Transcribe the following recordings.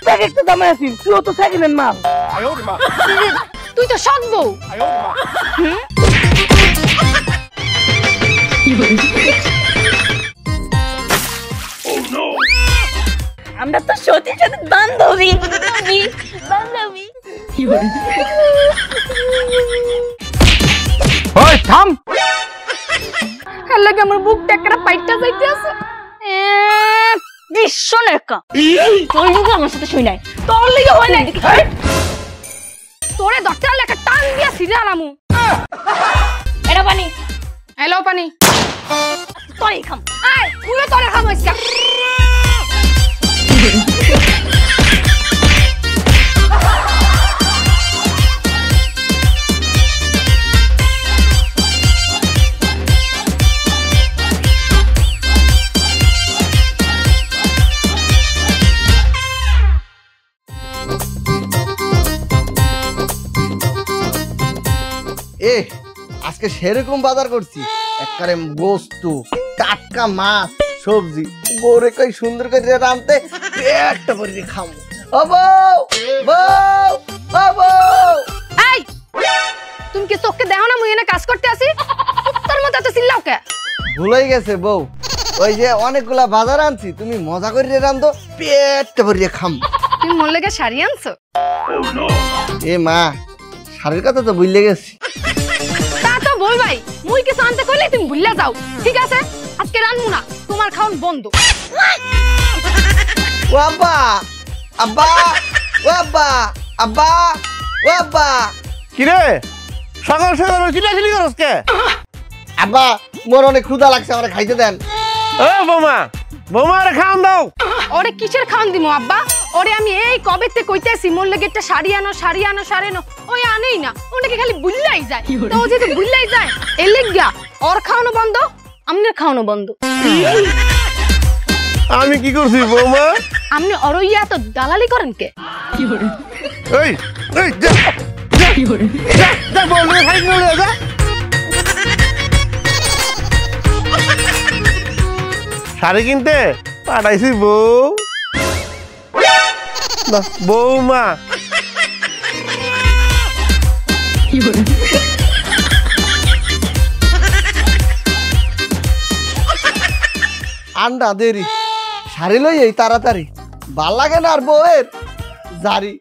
Packet তো দামে আছিস, তুইও তো সেকেন্ড হ্যান্ড মাল। তুই তো সৎ বউ। আমরা তো সত্যির সাথে বান্ধবী। বান্ধবী ওই থাম। হ্যালো কি আমার বুকটা একটা পাইটা যাইতে আছে। বিশ্বনেকা তুই যদি আমার সাথে শুই নাই, তোর লিগে হয় নাই। তোরে দরকার লেখা টান দিয়া সিরিয়াল আমু। এটা পানি। হ্যালো পানি। তোই খাম। আয় তুইও তোরে খামাইছ। আজকে সেরকম বাজার করছি, একবারে বস্তু টাটকা মাছ সবজি, বউরে কই সুন্দর করে রাঁধতে পেটটা ভরে খামো। ও বউ, বউ, ও বউ। এই তুমি কি চোখে দেখো না মুই এনে কাজ করতে আসি? তোর মতো এত চিল্লাও কে? ভুলেই গেছে বউ, ওই যে অনেকগুলা বাজার আনছি, তুমি মজা করে রাঁধো পেটটা ভরে খামো। তুমি মোর লেগে শাড়ি আনছো? এ মা, শাড়ির কথা তো ভুলে গেছি। তা তো বল ভাই, মুই কিছু আনতে কইলে তুমি ভুলে যাও। ঠিক আছে, আজকে রান্নু না, তোমার খাওন বন্ধ। ও আব্বা, আব্বা, ও আব্বা, আব্বা, ও আব্বা। কি রে সকাল সকাল চিল্লাচিল্লি করছ কে? আব্বা মোর অনেক ক্ষুধা লাগছে, আমারে খাইতে দেন। ও বৌমা, বৌমারে খাওয়ান দাও। ওরে কিসের খাওন দিমু আব্বা? ওরে আমি এই কবেতে কইতেছি মোর লেগে একটা শাড়ি আনো, শাড়ি আনো, শাড়ি আনো, ওই আনেই না। ওনাকে খালি বুল্লাই যায়। তো ও যেহেতু বুল্লাই যায়, এর লেগা ওর খাওয়ানো বন্ধ, আমনের খাওয়ানো বন্ধ। আমি কি করছি বৌমা? আপনি অরইয়া তো দালালি করেন কে? এই এই যা যা যা যা বললে খাই বলে যা। শাড়ি কিনতে পাঠাইছি বউ। বৌমা আন্ডা দেরি, শাড়ি লই এই তাড়াতাড়ি, ভাল লাগে না আর বউয়ের জারি।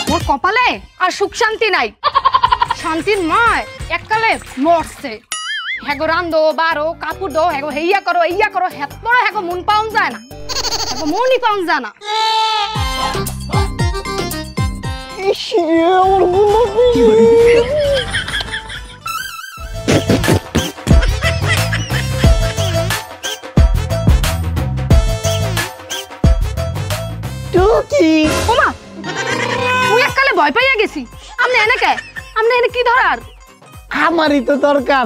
মোর কপালে আর সুখ শান্তি নাই। শান্তির মায় এককালে মরছে। হ্যাগো রান্ধো বারো কাপড় দো, হ্যাগো হেইয়া করো ইয়া করো, হেত পরে হ্যাগো মন পাউন যায় না, হ্যাগো মনই পাউন যায় না। ওমা মুই এককালে ভয় পাইয়া গেছি। আমনে এনে কে? আমনে এনে কি ধরার? আমারই তো দরকার,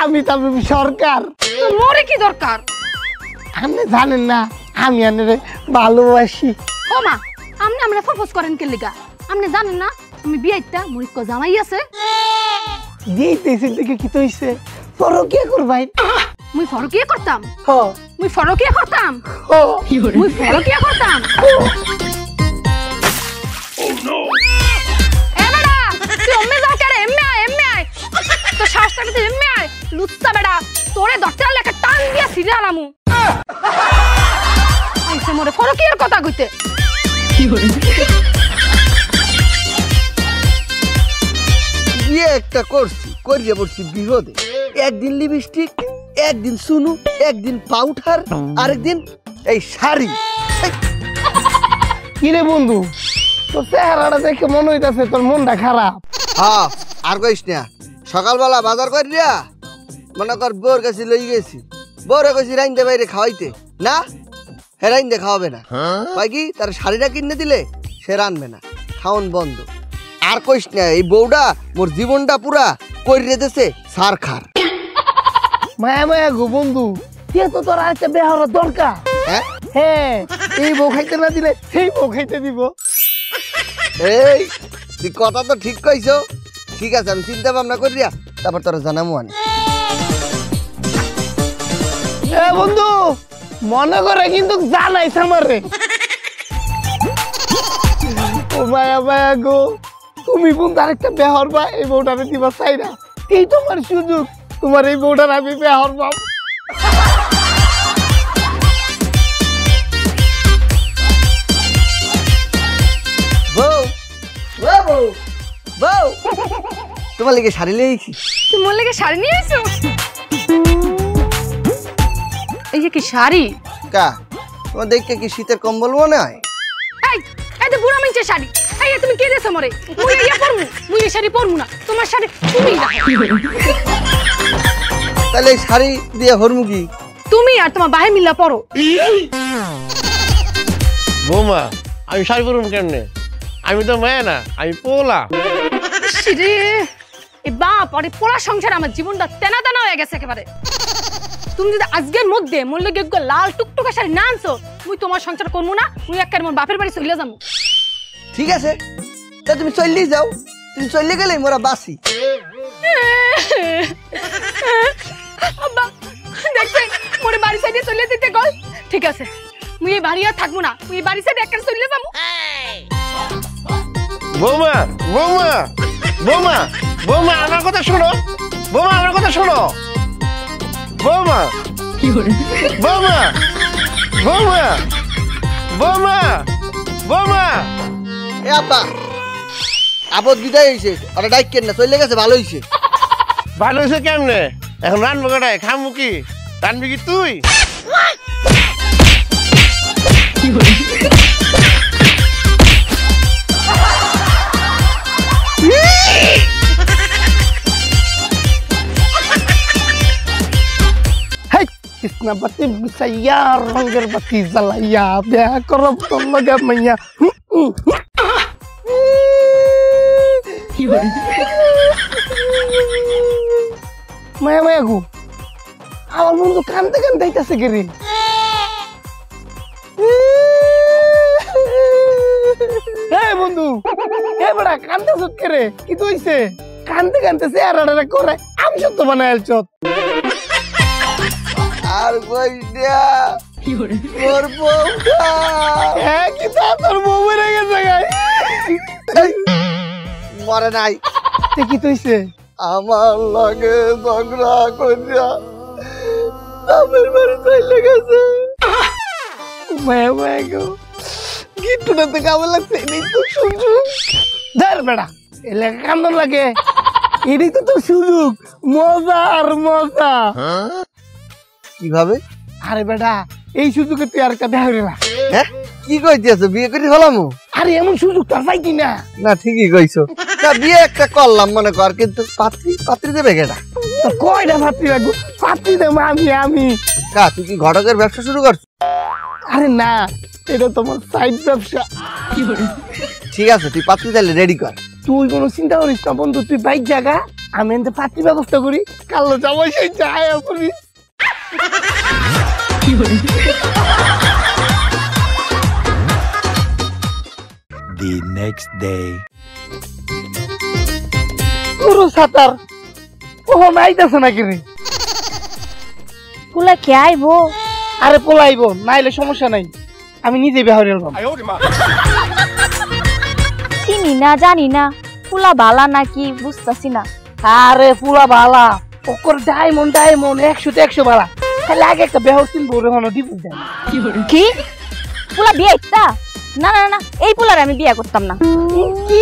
আমি তো সরকার। তো মোরে কি দরকার? আপনি জানেন না আমি আনে ভালোবাসি। ওমা আমনে আমরা প্রপোজ করেন কে লিগা? আমনে জানেন না আমি বিয়াইতা মুই কো জামাই আছে? দিতেছেন দেখে কি তো হইছে, পরকিয়া করবাই। মুই ফরকিয়া করতাম? হ মুই ফরকিয়া করতাম? হ মুই ফরকিয়া করতাম? লুচ্চা বেড়া, তোরে দরকার লেখা টান দিয়া সিরিয়াল আমু। আইছে মোরে ফরকিয়ার কথা কইতে। বিয়ে একটা করছি, করিয়ে পড়ছি বিপদে। একদিন লিপস্টিক, একদিন সুনু, একদিন পাউডার, আরেকদিন এই শাড়ি। কিরে বন্ধু, তোর চেহারাটা দেখে মনে হইতাছে তোর মনটা খারাপ। হ্যাঁ আর কইস না, সকালবেলা বাজার করিয়া মনে কর বউর কাছে লই গেছি, বউরে কইছি রাইন্দে বাইরে খাওয়াইতে, না হে রাইন্দে খাওয়াবে না। কয় কি তার শাড়িটা কিনে দিলে সে রানবে না, খাওন বন্ধ। আর কইস না, এই বউটা মোর জীবনটা পুরা করিয়ে দিছে সার খার। মায়া মায়া গো বন্ধু, তুই তো তোর আরেকটা বিয়ে হওয়ার দরকার। হ্যাঁ এই বউ খাইতে না দিলে সেই বউ খাইতে দিব। এই তুই কথা তো ঠিক কইছো। ঠিক আছে আমি চিন্তা ভাবনা করিয়া তারপর তোরা জানামু আনি। এ বন্ধু মনে করে কিন্তু জানাইছ আমারে। ও মায়া মায়া গো, তুমি কিন্তু আরেকটা বেহর বা এই বউটারে দিবা চাই না। এই তোমার সুযোগ, তোমার এই বউটার আমি বেহর পাব। বউ বউ বউ তোমার লেগে শাড়ি লেগেছি। তুমি মোর লেগে শাড়ি নিয়ে এসো? এই যে কি শাড়ি? কা তোমার দেখে কি শীতের কম্বল মনে হয়? এই এই তো বুড়া মিঞ্চে শাড়ি। এই তুমি কে দেছো মরে? মুই ইয়া পরমু, মুই এই শাড়ি পরমু না। তোমার শাড়ি তুমি তাহলে এই শাড়ি দিয়ে হরমু কি? তুমি আর তোমার বাহে মিলা পরো। বৌমা আমি শাড়ি পরবো কেমনে? আমি তো মায়া না, আমি পোলা। রে এ বাপ, আরে পোড়া সংসার আমার জীবনটা তেনা তেনা হয়ে গেছে একেবারে। তুমি যদি আজকের মধ্যে মোর লগে একটু লাল টুকটুকা শাড়ি না আনছো, মুই তোমার সংসার করবো না। মুই একের মোর বাপের বাড়ি চলে যাবো। ঠিক আছে তা তুমি চললেই যাও, তুমি চললে গেলেই মোরা বাসি। আব্বা দেখছেন মোরে বাড়ি সাইডে চলে দিতে গল। ঠিক আছে মুই এই বাড়ি আর থাকবো না, মুই এই বাড়ি সাইডে একের চলে যাবো। বৌমা বৌমা বৌমা বৌমা আমার কথা শোনো, বৌমা আমার কথা শোনো, বৌমা বৌমা বৌমা বৌমা বৌমা। এ আব্বা আপদ বিদায় হয়েছে, ওরা ডাইক কেন না, চলে গেছে, ভালো হয়েছে। ভালো হয়েছে কেমনে? এখন রানবো কটায়, খামু কি? রানবি কি তুই? Kisna bati bisa ya rongger bati zalaya biar korop tolong menya. Maya maya gu, awal mundu kante kante itu segeri. Hei mundu, hei bera kante sut kere, itu ise kante kante se arada kore, am shot to mana elchot. আর কইয়া মোর বউটা কি তা তোর বউ মরে গেছে গাই? মরে নাই। কি তুইছে? আমার লগে ঝগড়া কইরা আমার বাড়ি চলে গেছে। মায়া মায়া গো, গিট্টুটা তো কেমন লাগছে? এই তো সুযোগ ধর বেড়া, এলাকা কান্দন লাগে। এটাই তো তোর সুযোগ, মজা আর মজা। কিভাবে? আরে বেটা এই সুযোগে তুই আর একটা দেখা হইল না। হ্যাঁ কি কইতেছ, বিয়ে করে হলাম? আরে এমন সুযোগ তো পাইতি না। না ঠিকই কইছো, না বিয়ে একটা করলাম মনে কর, কিন্তু পাত্রী পাত্রী দেবে কেডা? তো কয়টা পাত্রী রাখবো? পাত্রী দেবো আমি। কা তুই কি ঘটকের ব্যবসা শুরু করছিস? আরে না, এটা তোমার সাইড ব্যবসা। ঠিক আছে তুই পাত্রী তাহলে রেডি কর। তুই কোনো চিন্তা করিস না বন্ধু, তুই বাইক জায়গা, আমি এতে পাত্রী ব্যবস্থা করি। কালো যাবো সেই যায় আপনি। The next day. পুরো সাতার ওহো নাইতেছে নাকি রে? পোলা কে আইবো? আরে পোলাইব নাইলে সমস্যা নাই, আমি নিজে বেহরে এলাম। চিনি না জানি না, পোলা বালা নাকি বুঝতাছি না। আরে পুলা বালা, ওকর ডায়মন্ড 100 100 বালা। খালি আগে একটা বেহর চিনবো, ওরে হনো দিব দেন। কি পোলা বিয়ে ইচ্ছা? না না না, এই পোলার আমি বিয়ে করতাম না। কি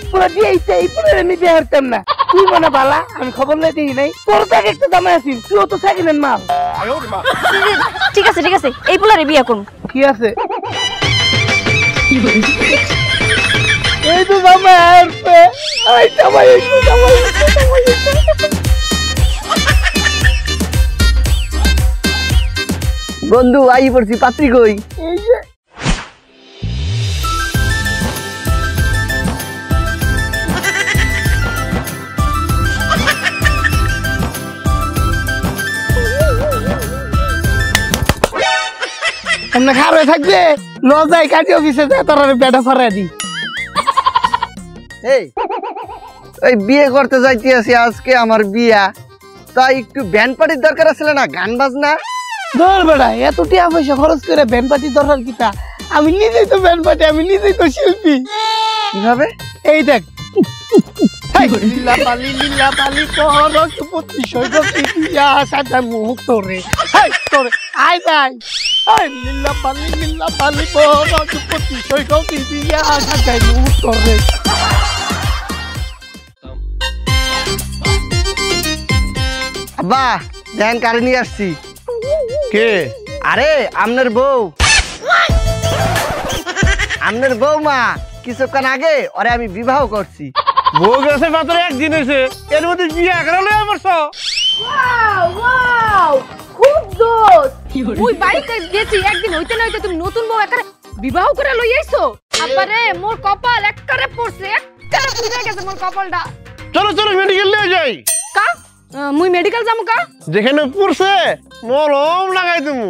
পুরা দিয়ে ইচ্ছা? এই পুরা আমি বিয়ে করতাম না? তুই মনে বালা, আমি খবর লাই দেখি নাই। তোর তো আগে একটা জামাই আছিস, তুইও তো সেকেন্ড হ্যান্ড মাল। ঠিক আছে ঠিক আছে, এই পোলারে বিয়ে করুন। কি আছে? এই তো জামাই আসছে। এই জামাই আসছে, জামাই আসছে, জামাই আসছে। বন্ধু আই পড়ছি, পাত্রী কই? এই যে এমনি খারাপ থাকবে, লজাই কাজে অফিসে যায়, তোর বেটা ফরাই দি। এই ওই বিয়ে করতে যাইতে আছি আজকে আমার বিয়া, তাই একটু ব্যান্ড পার্টির দরকার আছে না, গান বাজনা। ধর বেড়া এত টাকা পয়সা খরচ করে ব্যান্ড পার্টির দরকার কিটা? আমি নিজেই তো ব্যান্ড পার্টি, আমি নিজেই তো শিল্পী। কিভাবে? এই দেখ লীলা পালি পরশপতি সৈকতি দিয়া সাজা মুহূর্ত রে তোরে আয় যাই লীলা পালি পরশপতি সৈকতি দিয়া সাজা মুহূর্ত রে। আব্বা ধ্যান কারে নিয়ে আসছি। কে? আরে আপনার বউ, আপনার বৌমা কিছুক্ষণ আগে ওরে আমি বিবাহ করছি। বউ গেছে মাত্র একদিন হয়েছে, এর মধ্যে বিয়ে করালো আমার। খুব দোষ মুই বাড়িতে গেছি একদিন হইতে না হইতে তুমি নতুন বউ একারে বিবাহ করে লই আইছো। আবারে মোর কপাল একবারে পড়ছে, একবারে পুড়ে গেছে মোর কপালটা। চলো চলো মেডিকেল নিয়ে যাই। কা মুই মেডিকেল যামু কা? যেখানে পড়ছে মলম লাগাই তুমি।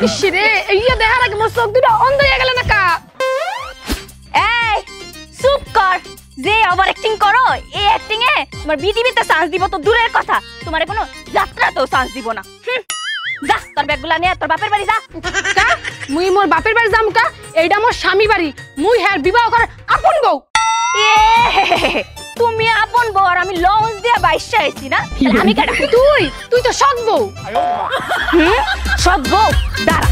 ইসরে এইয়া দেখার আগে মোর চোখ দুটো অন্ধ হয়ে গেল না কা? এই চুপ কর, যে ওভার অ্যাক্টিং করো এই অ্যাক্টিং এ তোমার বিটিভিতে চান্স দিব তো দূরের কথা, তোমারে কোনো যাত্রাতেও চান্স দিব না। যা তোর ব্যাগগুলা নিয়ে তোর বাপের বাড়ি যা। কা মুই মোর বাপের বাড়ি যামু কা? এইটা মোর স্বামী বাড়ি, মুই হ্যাঁ বিবাহ করে আপন বউ। এ তুমি আপন বউ আর আমি লঞ্চ দিয়ে বাইশা আইছি না, আমি কেডা? তুই তো সৎ বউ। সৎ বউ? দাঁড়া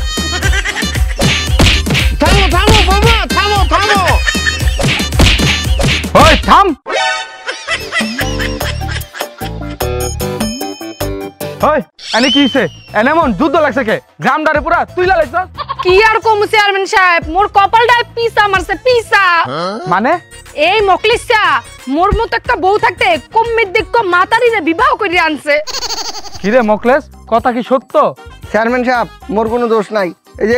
থামো থামো বাবা, থামো থামো। ওই থাম। ওই এনে কি হইছে? এনে মন যুদ্ধ লাগছে কে? গ্রামদারে পুরা তুইলা লাগছস। কি আর কম চেয়ারম্যান সাহেব, মোর কপালটায় পিসা মারছে পিসা। মানে এই মকলিসা মোর মত একটা বউ থাকতে কম্মের দিক মাতারি রে বিবাহ করে আনছে। কি রে মকলেস, কথা কি সত্য? চেয়ারম্যান সাহেব মোর কোনো দোষ নাই। এই যে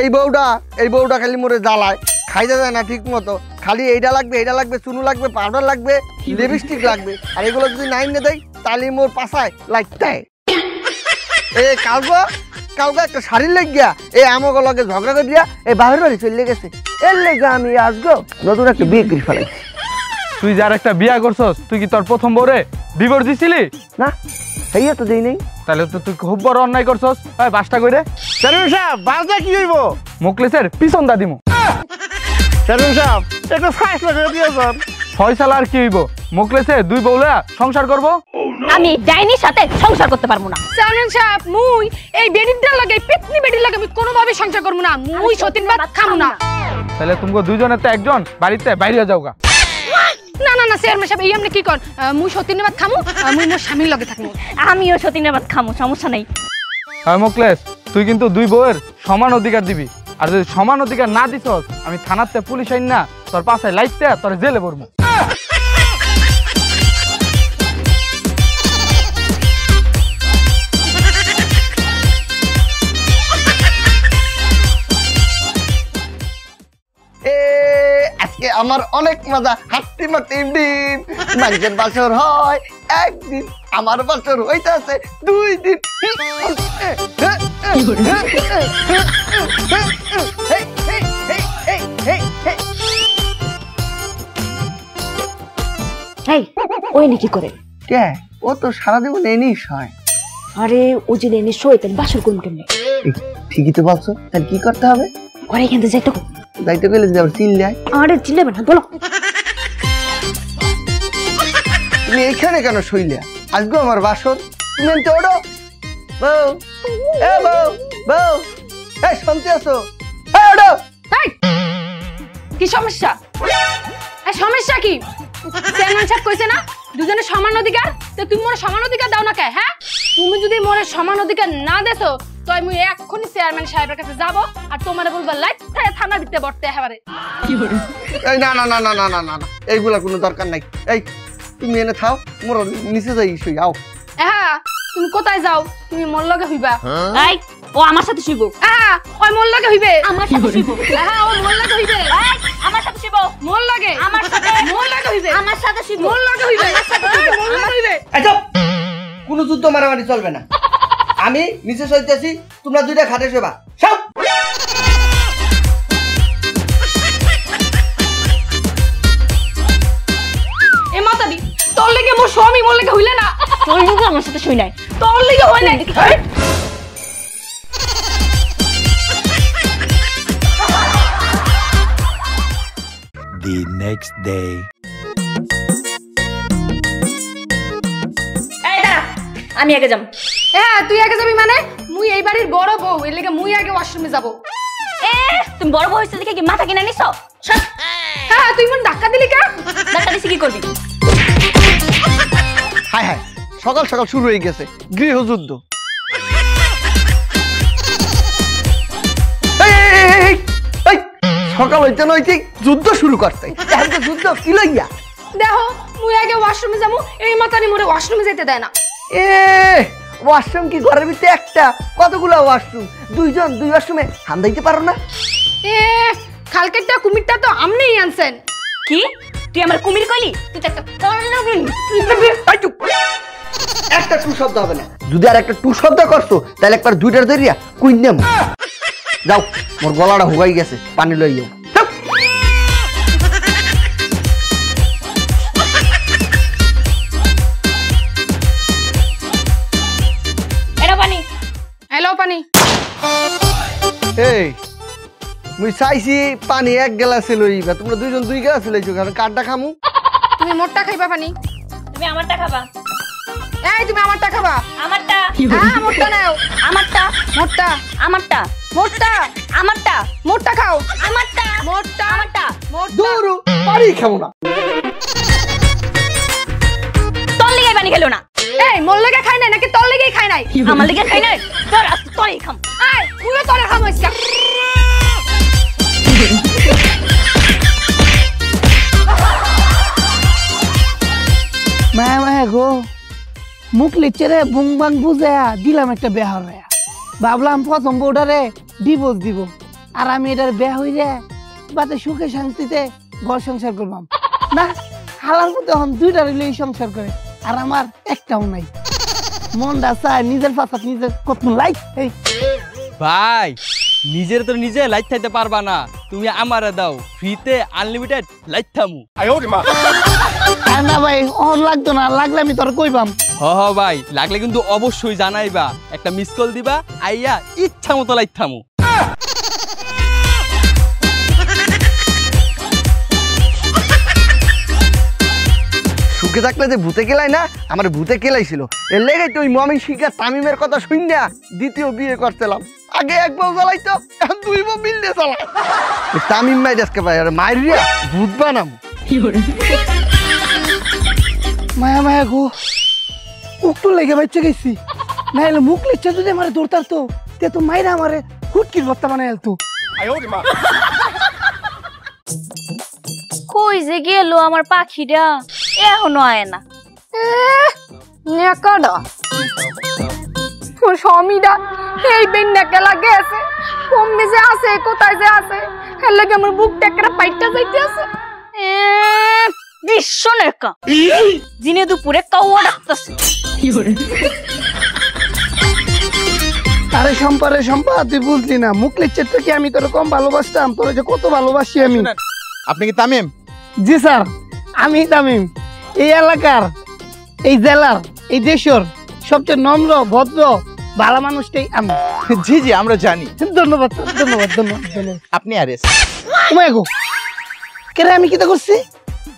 এই বউটা খালি মোরে জ্বালায়, খাইতে দেয় না ঠিক মতো। খালি এইটা লাগবে, চুনু লাগবে, পাউডার লাগবে, লিপস্টিক লাগবে, আর এগুলো যদি নাই না দেয় তাহলে মোর পাশায় লাগতে। এই কালকে একটা শাড়ির লেগিয়া এই আমাকে লগে ঝগড়া করে দিয়া এই বাহির বাড়ি চলে গেছে। এর লেগে আমি আজকে নতুন একটা বিয়ে করে ফেলাইছি। তুই যার একটা বিয়া করছস, তুই কি তোর প্রথম বউরে ডিভোর্স দিছিলি? না সেইয়া তো দেই নাই। তাহলে তো তুই খুব বড় অন্যায় করছস। ওই বাসটা কইরে। চেয়ারম্যান সাহেব বাসটা কি হইব? মকলেসের পিছন দা দিমু। চেয়ারম্যান সাহেব একটা ফাইসলা করে দিয়েছেন। ফয়সালা আর কি হইব? মকলেসে দুই বউলা সংসার করব। আমি ডাইনির সাথে সংসার করতে পারবো না। চেয়ারম্যান সাহেব মুই এই বেডিটার লাগে পেতনি বেডির লাগে আমি কোনোভাবে সংসার করব না। মুই সতীন ভাত খামু না। তাহলে তুমি দুইজনের তো একজন বাড়িতে বাইরে যাওগা। না না না চেয়ারম্যান সাহেব এই আপনি কি কর? মুই সতীন ভাত খামু, মুই মোর স্বামীর লগে থাকমু। আমিও সতীনের ভাত খামু, সমস্যা নাই। হ্যাঁ মকলেস, তুই কিন্তু দুই বউয়ের সমান অধিকার দিবি। আর যদি সমান অধিকার না দিছস, আমি থানাতে পুলিশ আইন না তোর পাশে লাইতে তোর জেলে পড়বো। আজকে আমার অনেক মজা, হাঁটতে মারতে দিন। মানুষের বছর হয় একদিন, আমার বছর হইতেছে 2 দিন। এই ওই নাকি করে? কে? ও তো সারা জীবন এনেই হয়। আরে ও যদি এনে শোয় তাহলে বাসর করুন কেমনে? ঠিকই তো বলছো, তাহলে কি করতে হবে? ঘরে এখান থেকে যাইতে যাইতে গেলে যদি আবার চিল্লে আয়। আরে চিল্লাবে না, বলো। তুমি এখানে কেন শৈলিয়া? আজকে আমার বাসর, তুমি এনতে ওড়ো। বউ এ বউ এই শুনতে আছো? ওড়ো। কি সমস্যা? সমস্যা কি? চেয়ারম্যান সাহেব কইছে না দুজনে সমান অধিকার, তো তুমি মোরে সমান অধিকার দাও না কে? হ্যাঁ তুমি যদি মোরে সমান অধিকার না দেছো তো আমি এক্ষুনি চেয়ারম্যান সাহেবের কাছে যাব আর তোমারে বলবো লাইট থানা দিতে বর্তে এবারে। এই না না না না না না না, এইগুলা কোনো দরকার নাই। এই তুমি এনে থাও, মোর নিচে যাই শুই আও। হ্যাঁ তুমি কোথায় যাও? তুমি মোর লগে হইবা। এই ও আমার সাথে শুইবো। হ্যাঁ ওই মোর লগে হইবে। আমার সাথে শুইবো। হ্যাঁ ও মোর লগে হইবে। এই আমার সাথে শুইবো। মোর লগে। আমার সাথে মোর লগে হইবে। আমার সাথে শুইবো। মোর লগে হইবে। আমার সাথে শুইবো। মোর লগে হইবে। আচ্ছা কোনো যুদ্ধ মারামারি চলবে না। আমি নিচে শুইতেছি, তোমরা দুইটা খাটে শোবা। সব তোর স্বামী মোর লেগে হইলে না তোর লিগে আমার সাথে শুই নাই তোর লেগে হয় নাই The next day. এই দাঁড়া আমি আগে যাম হ্যাঁ তুই আগে যাবি মানে মুই এই বাড়ির বড় বউ এর লেগে মুই আগে ওয়াশরুমে যাব তুমি বড় বউ হইছ দেখে কি মাথা কিনা নিছো হ্যাঁ তুই মন ধাক্কা দিলি কা ডাক্তার দিছি কি করবি হায় হায় সকাল সকাল শুরু হয়ে গেছে গৃহযুদ্ধ। সকাল হইতে নইতে যুদ্ধ শুরু করছে যুদ্ধ কি লইয়া দেখো মুই আগে ওয়াশরুমে যাবো এই মাতারি মোরে ওয়াশরুমে যেতে দেয় না এ ওয়াশরুম কি ঘরের ভিতরে একটা কতগুলো ওয়াশরুম দুইজন দুই ওয়াশরুমে হান্দাইতে পারো না এ খালকেরটা কুমিরটা তো আমনেই আনছেন কি তুই আমার কুমির কইলি তুই তো একটা তরলগুন একটা টু শব্দ হবে না যদি আর একটা টু শব্দ করছো তাহলে একবার দুইটার ধরিয়া কুইন্যাম যাও মোর গলাটা হুগাই গেছে পানি লই যাও এটা পানি হ্যালো পানি এই মুই চাইছি পানি এক গ্লাসে লইবা তোমরা দুইজন দুই গ্লাসে লইছো কারণ কাঠটা খামু তুমি মোরটা খাইবা পানি তুমি আমারটা খাবা এই তুমি আমারটা খাবা আমারটা হ্যাঁ মোরটা নাও আমারটা মোরটা আমারটা মোরটা আমারটা মোরটা খাও আমারটা মোরটা আমারটা মোরটা দূরু পানি খামু না তোর লিগে পানি খেলো না এই মোর লেগে খাই নাই নাকি তোর লেগেই খাই নাই আমার লিগে খাই নাই তোর তোরই খাম এই মুইও তোরে খামাইছি মায়া মায়া গো মুখ লিখছে রে বুং বাং বুঝে দিলাম একটা বেয়া রে ভাবলাম প্রথম বউটারে ডিভোর্স দিব আর আমি এটার বেয়া হয়ে যায় বাতে সুখে শান্তিতে ঘর সংসার করবাম না হালার মধ্যে এখন দুইটার লই সংসার করে আর আমার একটাও নাই মনটা চায় নিজের পাশাত নিজের কত লাইক এই ভাই নিজের তো নিজে লাইট খাইতে পারবা না তুমি আমারে দাও ফ্রিতে আনলিমিটেড লাইট থামু আর না ভাই অহন লাগতো না লাগলে আমি তোর কইবাম হ ভাই লাগলে কিন্তু অবশ্যই জানাইবা একটা মিস কল দিবা আইয়া ইচ্ছা মতো লাইট থামু সুখে থাকলে যে ভূতে কেলাই না আমার ভূতে কেলাইছিল এর লেগে তো ওই মমিন শিখা তামিমের কথা শুন না দ্বিতীয় বিয়ে করতেলাম আগে এক বউ জ্বালাইতো এখন দুই বউ মিললে চালাই তামিম মাই আজকে ভাই আর মাইরিয়া ভূত বানাম মায়া মায়া গো উকটু লেগে বাচ্চা গেছি না এলে মুখ লিখছে যদি আমার দৌড়তার তো তে তো মাইরা আমারে হুটকির বত্তা বানাই তো কই যে গেল আমার পাখিটা এখনো আয় না নেকাডা তোর স্বামীটা এই বেন্না গেলা গেছে কমবে যে আছে কোথায় যে আছে এর লাগে আমার বুকটা একটা পাইটা যাইতে আছে ভীষণ একা দিনে দুপুরে কাউয়া ডাকতেছে আরে সম্পা তুই বুঝলি না মুখ লিখছে থেকে আমি তোর কম ভালোবাসতাম তোর যে কত ভালোবাসি আমি আপনি কি তামিম? জি স্যার আমি তামিম এই এলাকার এই জেলার এই দেশের সবচেয়ে নম্র ভদ্র ভালো মানুষটাই আমি জি জি আমরা জানি। ধন্যবাদ ধন্যবাদ ধন্যবাদ ধন্যবাদ আপনি অ্যারেস্ট। ওমাগো কেরে আমি কিটা করছি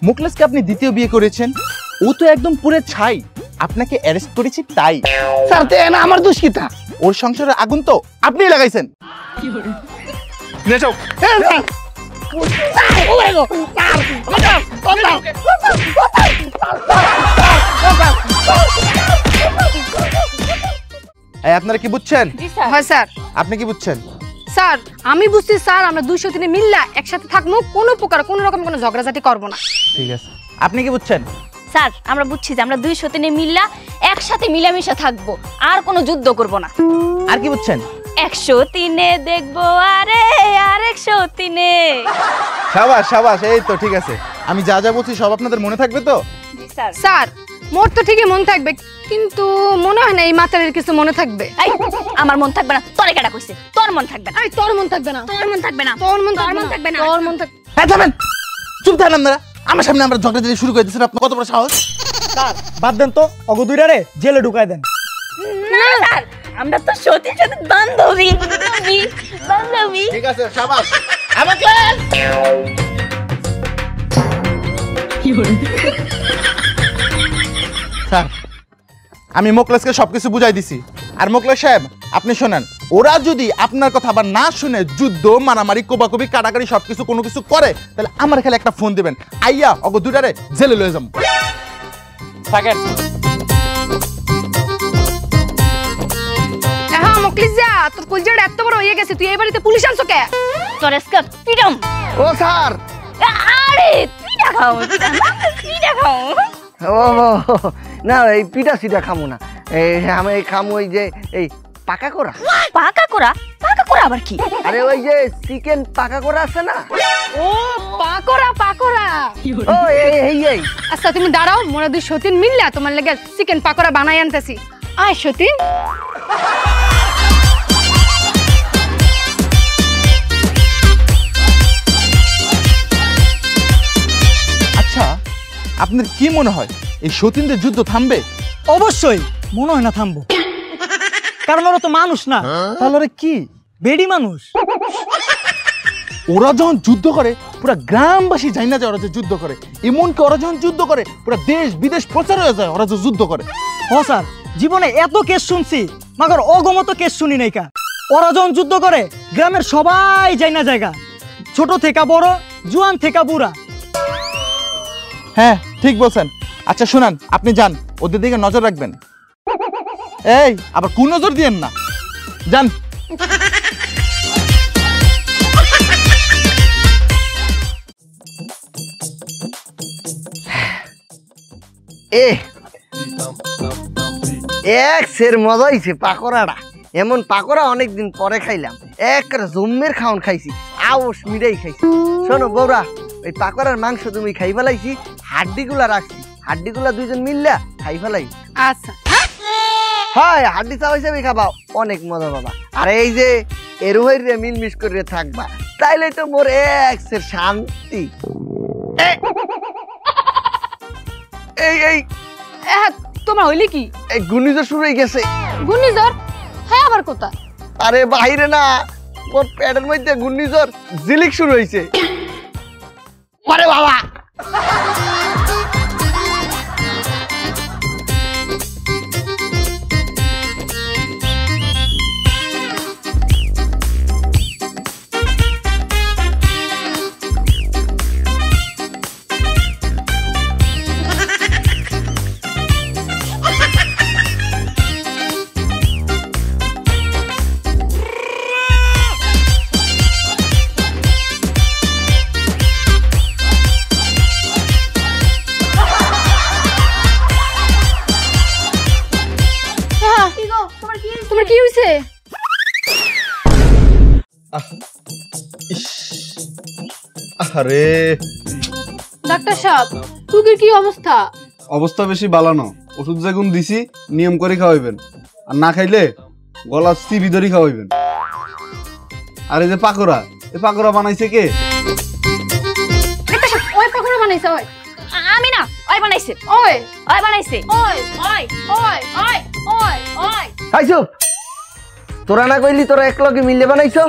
মুখলেসকে আপনি দ্বিতীয় বিয়ে করেছেন, ও তো একদম পুরো ছাই, আপনাকে অ্যারেস্ট করেছি তাই। স্যার তে না আমার দোষ কিটা ওর সংসারের আগুন তো আপনি লাগাইছেন। নিয়ে যাও। ওমাগো এই আপনারা কি বুঝছেন? হ্যাঁ স্যার আপনি কি বুঝছেন? স্যার আমি বুঝছি স্যার আমরা 203 মিল্লা একসাথে থাকবো কোনো প্রকার কোনো রকম কোনো ঝগড়াঝাটি করব না। ঠিক আছে, আপনি কি বুঝছেন? স্যার আমরা বুঝছি যে আমরা 203 মিল্লা একসাথে মিলামিশা থাকবো আর কোনো যুদ্ধ করব না। আর কি বুঝছেন? 103-এ দেখবো আরে আর 103-এ। শাবাশ শাবাশ, এই তো ঠিক আছে। আমি যা যা বলছি সব আপনাদের মনে থাকবে তো? জি স্যার। স্যার মোর তো ঠিকই মন থাকবে কিন্তু মনে হয় না এই মাতারের কিছু মনে থাকবে। এই আমার মন থাকবে না, তোরে কেডা কইছে? তোর মন থাকবে না। এই তোর মন থাকবে না, তোর মন থাকবে না, তোর মন তোর মন থাকবে না, তোর মন থাকবে। হ্যাঁ থামেন, চুপ থাকেন আপনারা। আমার সামনে আমরা ঝগড়া দিতে শুরু করে দিয়েছেন, আপনার কত বড় সাহস? স্যার বাদ দেন তো অগো দুইটারে জেলে ঢুকায় দেন। না স্যার আমরা তো সত্যি সত্যি বান্ধবী বান্ধবী। ঠিক আছে শাবাশ। আমার ক্লাস স্যার আমি মোকলেসকে সবকিছু বুঝাই দিছি। আর মোকলেস সাহেব আপনি শোনেন, ওরা যদি আপনার কথা আবার না শুনে যুদ্ধ মারামারি কোবাকুবি কাটাকাটি সবকিছু কোনো কিছু করে তাহলে আমার খালি একটা ফোন দিবেন, আইয়া অগো দুটারে জেলে লয়ে যাবো। থাকেন। হ্যাঁ মকলিস যা, তোর কলজাটা এত বড় হয়ে গেছে, তুই এই বাড়িতে পুলিশ আনছো কে? তোর আজকে পিডম। ও স্যার, আরে পিঠা খাও, পিঠা খাও। ও না এই পিঠা সিটা খামো না, আমি খামো ওই যে এই পাকা করা। পাকা করা? পাকা করা আবার কি? আরে ওই যে চিকেন পাকা করা আছে না। ও পাকোড়া পাকোড়া। ও এই আচ্ছা তুমি দাঁড়াও, মোরা দুই সতীন মিললা তোমার লাগে চিকেন পাকোড়া বানাই আনতেছি। আয় সতীন। আচ্ছা আপনার কি মনে হয় এই সতীনদের যুদ্ধ থামবে? অবশ্যই মনে হয় না থামবো, কারণ ওরা তো মানুষ না। তাহলে ওরা কি বেডি মানুষ? ওরা যখন যুদ্ধ করে পুরো গ্রামবাসী জানি না যে ওরা যে যুদ্ধ করে, এমনকি ওরা যখন যুদ্ধ করে পুরো দেশ বিদেশ প্রচার হয়ে যায় ওরা যে যুদ্ধ করে। ও স্যার জীবনে এত কেস শুনছি মাগর অগমত কেস শুনি নাই কা। ওরা যখন যুদ্ধ করে গ্রামের সবাই যায় না জায়গা, ছোট থেকে বড়, জোয়ান থেকে বুড়া। হ্যাঁ ঠিক বলছেন। আচ্ছা শুনান, আপনি যান ওদের দিকে নজর রাখবেন। এই আবার কোন নজর দিয়েন না, যান। এক সের মজা হইছে পাকোড়াটা। এমন পাকোড়া অনেকদিন পরে খাইলাম, এক জম্মের খাওন খাইছি, আউস মিটাই খাইছি। শোনো বৌরা, ওই পাকোড়ার মাংস তুমি খাই ফেলাইছি, হাড্ডিগুলা রাখছি, হাড্ডিগুলা দুইজন মিললা খাই ফেলাই। আচ্ছা হয় হাড্ডি চাও হিসাবে খাবা, অনেক মজা পাবা। আর এই যে এরুহইরে মিলমিশ করে থাকবা, তাইলে তো মোর এক সের শান্তি। এই এই তোমার হইলি কি? এই ঘূর্ণিঝড় শুরু হয়ে গেছে। ঘূর্ণিঝড়? হ্যাঁ আবার কোথায়? আরে বাইরে না, মোর পেটের মধ্যে ঘূর্ণিঝড় ঝিলিক শুরু হয়েছে। আরে বাবা, তোমার কি হয়েছে? আরে ডাক্তার সাহেব রোগীর কি অবস্থা? অবস্থা বেশি বালানো, ওষুধ যেগুন দিছি নিয়ম করে খাওয়াইবেন, আর না খাইলে গলা চিবি ধরে খাওয়াইবেন। আর এই যে পাকোড়া, এই পাকোড়া বানাইছে কে? ওই পাকোড়া বানাইছে ওই? আমি না, ওই বানাইছে। ওই ওই বানাইছে। ওই ওই ওই ওই ওই ওই খাইছো? তোরা না কইলি তোরা এক লগে মিলে বানাইছো?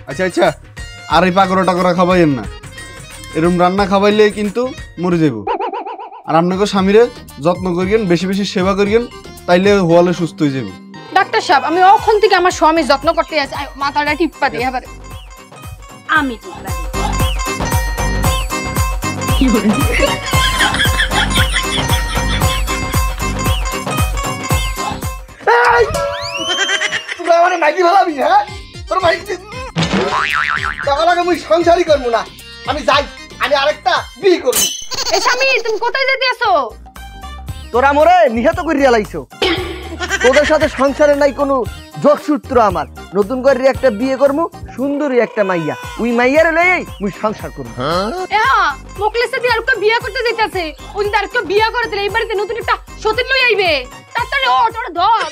আচ্ছা আচ্ছা, আর এই পাকোড়া টাকোড়া খাওয়াইয়েন না, এরকম রান্না খাওয়াইলে কিন্তু মরে যাব। আর আপনাকে স্বামীরে যত্ন করিয়েন, বেশি বেশি সেবা করিয়েন, তাইলে হওয়ালে সুস্থ হয়ে যাবে। ডাক্তার সাহেব আমি ওখান থেকে আমার স্বামী যত্ন করতে আছি, মাথাটা টিপ্পা দিয়ে এবারে আমি টিপ্পা তোরা মানে মাইকি ভালাবি? হ্যাঁ তোর মাইকি তখন আগে মুই সংসারই করবো না, আমি যাই, আমি আরেকটা বিয়ে করবো। এই স্বামী তুমি কোথায় যেতে আছো? তোরা মোরে নিহত করিয়া লাইছো, তোদের সাথে সংসারে নাই কোনো যোগসূত্র। আমার নতুন করে একটা বিয়ে করবো, সুন্দরী একটা মাইয়া, ওই মাইয়ারে লইয়াই মুই সংসার করবো। হ্যাঁ মোকলের সাথে আরেকটা বিয়ে করতে যাইতাছে, ওই দিন আরেকটা বিয়ে করে দিলে এই বাড়িতে নতুন একটা সতীন লই আইবে। তাড়াতাড়ি ওঠ, ওটা ধর।